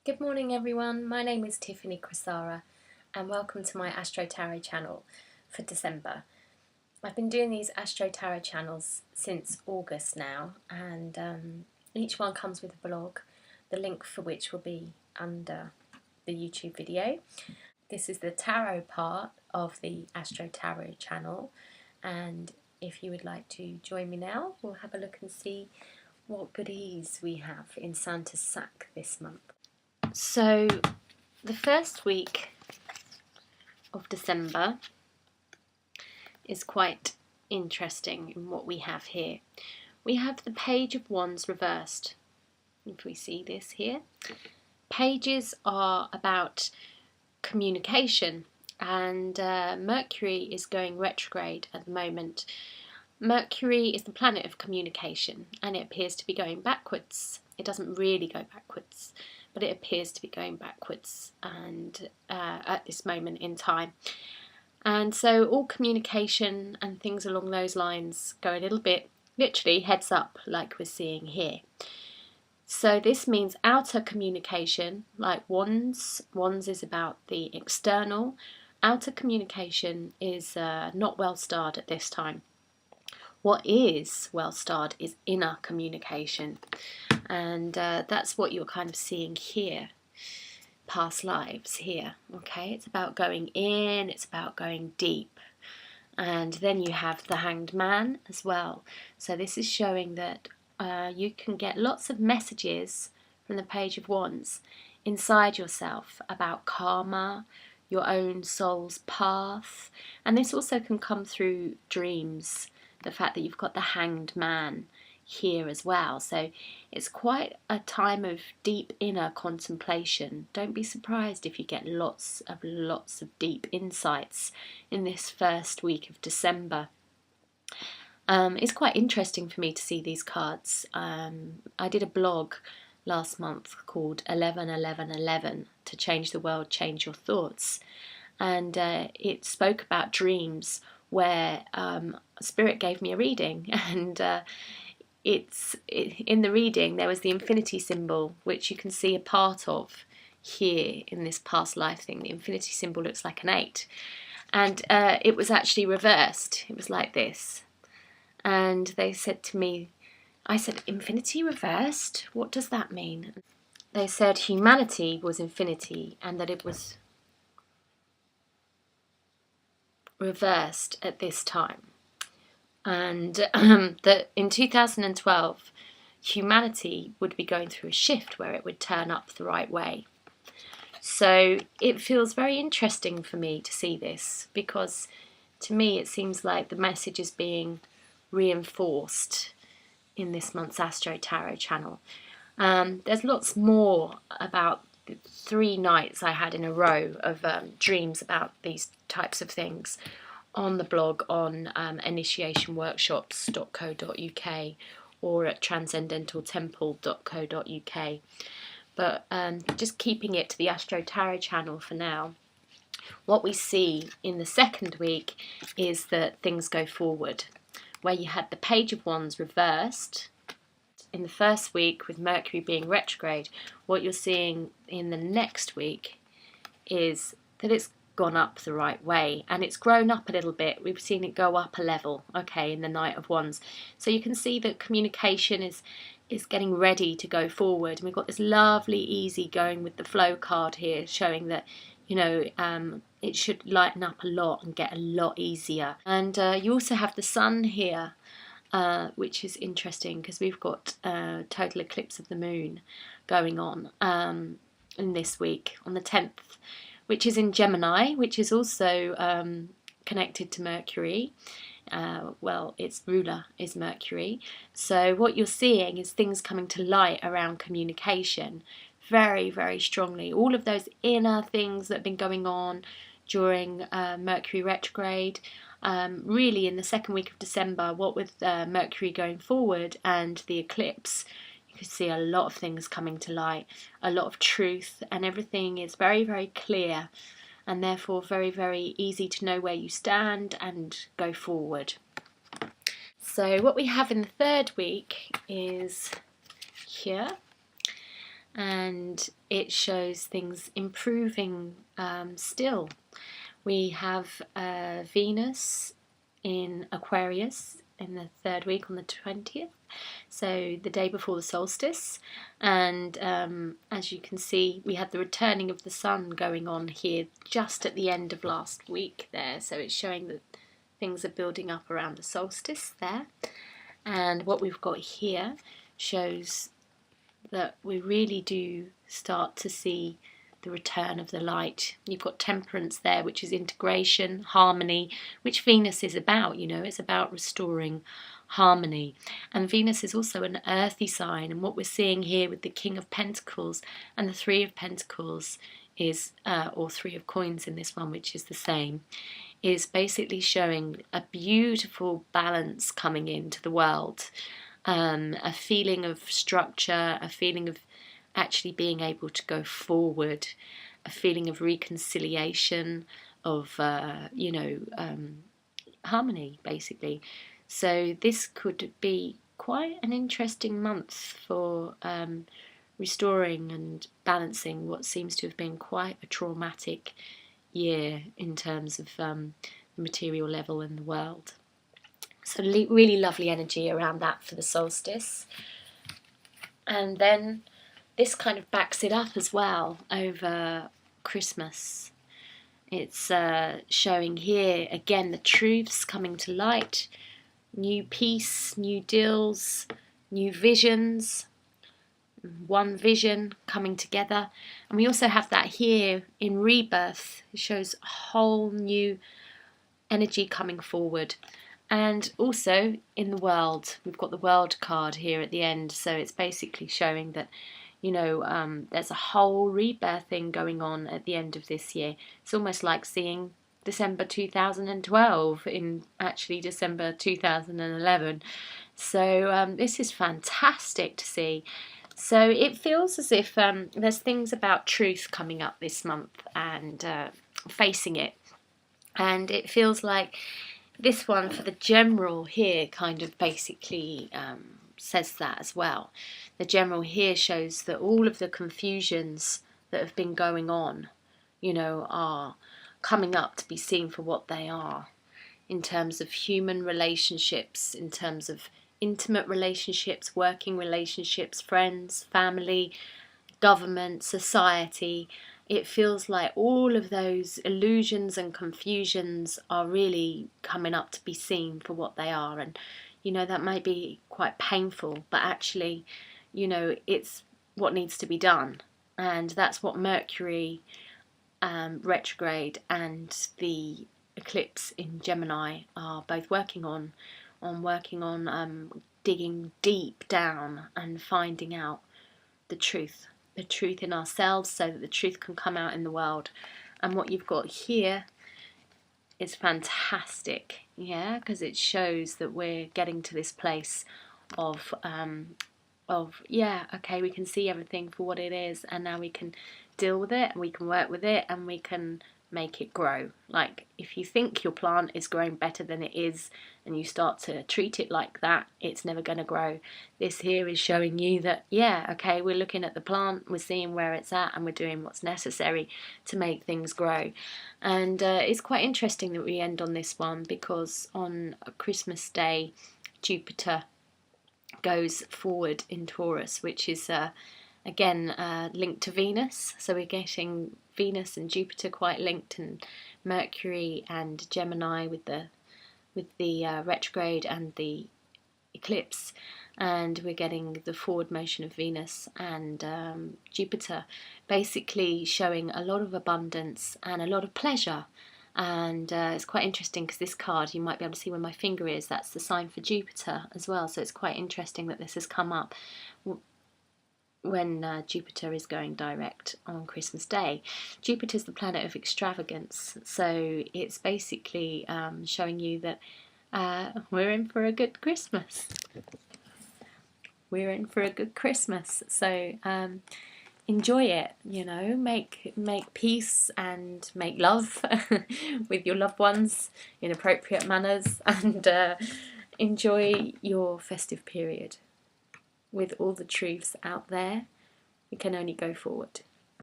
Good morning everyone, my name is Tiffany Crosara and welcome to my Astro Tarot channel for December. I've been doing these Astro Tarot channels since August now, and each one comes with a blog, the link for which will be under the YouTube video. This is the tarot part of the Astro Tarot channel, and if you would like to join me now, we'll have a look and see what goodies we have in Santa's sack this month. So the first week of December is quite interesting in what we have here. We have the Page of Wands reversed. If we see this here, pages are about communication, and Mercury is going retrograde at the moment. Mercury is the planet of communication and it appears to be going backwards. It doesn't really go backwards, but it appears to be going backwards and at this moment in time. And so all communication and things along those lines go a little bit, literally heads up, like we're seeing here. So this means outer communication, like Wands. Wands is about the external. Outer communication is not well starred at this time. What is well starred is inner communication, and that's what you're kind of seeing here. Past lives here, okay? It's about going in, it's about going deep. And then you have the Hanged Man as well. So this is showing that you can get lots of messages from the Page of Wands inside yourself about karma, your own soul's path, and this also can come through dreams. The fact that you've got the Hanged Man here as well. So it's quite a time of deep inner contemplation. Don't be surprised if you get lots of deep insights in this first week of December. It's quite interesting for me to see these cards. I did a blog last month called 11-11-11 to change the world, change your thoughts, and it spoke about dreams where Spirit gave me a reading, and in the reading there was the infinity symbol, which you can see a part of here in this past life thing. The infinity symbol looks like an 8, and it was actually reversed. It was like this, and they said to me, I said, infinity reversed? What does that mean? They said humanity was infinity and that it was reversed at this time, and that in 2012 humanity would be going through a shift where it would turn up the right way. So it feels very interesting for me to see this, because to me it seems like the message is being reinforced in this month's Astro Tarot channel. There's lots more about the 3 nights I had in a row of dreams about these types of things on the blog on initiationworkshops.co.uk or at transcendentaltemple.co.uk, but just keeping it to the Astro Tarot channel for now. What we see in the second week is that things go forward, where you had the Page of Wands reversed in the first week with Mercury being retrograde. What you're seeing in the next week is that it's gone up the right way, and it's grown up a little bit. We've seen it go up a level, okay, in the Knight of Wands. So you can see that communication is getting ready to go forward, and we've got this lovely easy going with the flow card here, showing that, you know, it should lighten up a lot and get a lot easier. And you also have the Sun here, which is interesting because we've got total eclipse of the moon going on in this week on the 10th, which is in Gemini, which is also connected to Mercury. Well, its ruler is Mercury. So what you're seeing is things coming to light around communication very, very strongly. All of those inner things that have been going on during Mercury retrograde, really in the second week of December, what with Mercury going forward and the eclipse, you can see a lot of things coming to light, a lot of truth, and everything is very, very clear, and therefore very, very easy to know where you stand and go forward. So what we have in the third week is here, and it shows things improving still. We have Venus in Aquarius in the third week on the 20th, so the day before the solstice, and as you can see, we had the returning of the sun going on here just at the end of last week there, so it's showing that things are building up around the solstice there. And what we've got here shows that we really do start to see the return of the light. You've got temperance there, which is integration, harmony, which Venus is about, you know, it's about restoring harmony. And Venus is also an earthy sign, and what we're seeing here with the King of Pentacles and the Three of Pentacles is, or Three of Coins in this one, which is the same, is basically showing a beautiful balance coming into the world. A feeling of structure, a feeling of actually being able to go forward, a feeling of reconciliation, of harmony basically. So this could be quite an interesting month for restoring and balancing what seems to have been quite a traumatic year in terms of the material level in the world. So really lovely energy around that for the solstice. And then this kind of backs it up as well over Christmas. It's showing here again the truths coming to light, new peace, new deals, new visions, one vision coming together. And we also have that here in rebirth. It shows a whole new energy coming forward. And also in the world, we've got the world card here at the end, so it's basically showing that, you know, there's a whole rebirthing going on at the end of this year. It's almost like seeing December 2012 in actually December 2011. So this is fantastic to see. So it feels as if there's things about truth coming up this month and facing it. And it feels like this one for the general here kind of basically says that as well. The general here shows that all of the confusions that have been going on, you know, are coming up to be seen for what they are in terms of human relationships, in terms of intimate relationships, working relationships, friends, family, government, society. It feels like all of those illusions and confusions are really coming up to be seen for what they are. And, you know, that might be quite painful, but actually, you know, it's what needs to be done. And that's what Mercury retrograde and the eclipse in Gemini are both working on digging deep down and finding out the truth in ourselves, so that the truth can come out in the world. And what you've got here is fantastic, yeah, because it shows that we're getting to this place of yeah, okay, we can see everything for what it is, and now we can deal with it, and we can work with it, and we can make it grow. Like, if you think your plant is growing better than it is, and you start to treat it like that, it's never going to grow. This here is showing you that, yeah, okay, we're looking at the plant, we're seeing where it's at, and we're doing what's necessary to make things grow. And it's quite interesting that we end on this one, because on Christmas Day, Jupiter goes forward in Taurus, which is again linked to Venus. So we're getting Venus and Jupiter quite linked, and Mercury and Gemini with the retrograde and the eclipse, and we're getting the forward motion of Venus and Jupiter, basically showing a lot of abundance and a lot of pleasure. And it's quite interesting because this card, you might be able to see where my finger is, that's the sign for Jupiter as well. So it's quite interesting that this has come up when Jupiter is going direct on Christmas Day. Jupiter's the planet of extravagance, so it's basically showing you that we're in for a good Christmas. We're in for a good Christmas. So enjoy it, you know, make peace and make love with your loved ones in appropriate manners, and enjoy your festive period with all the truths out there, we can only go forward.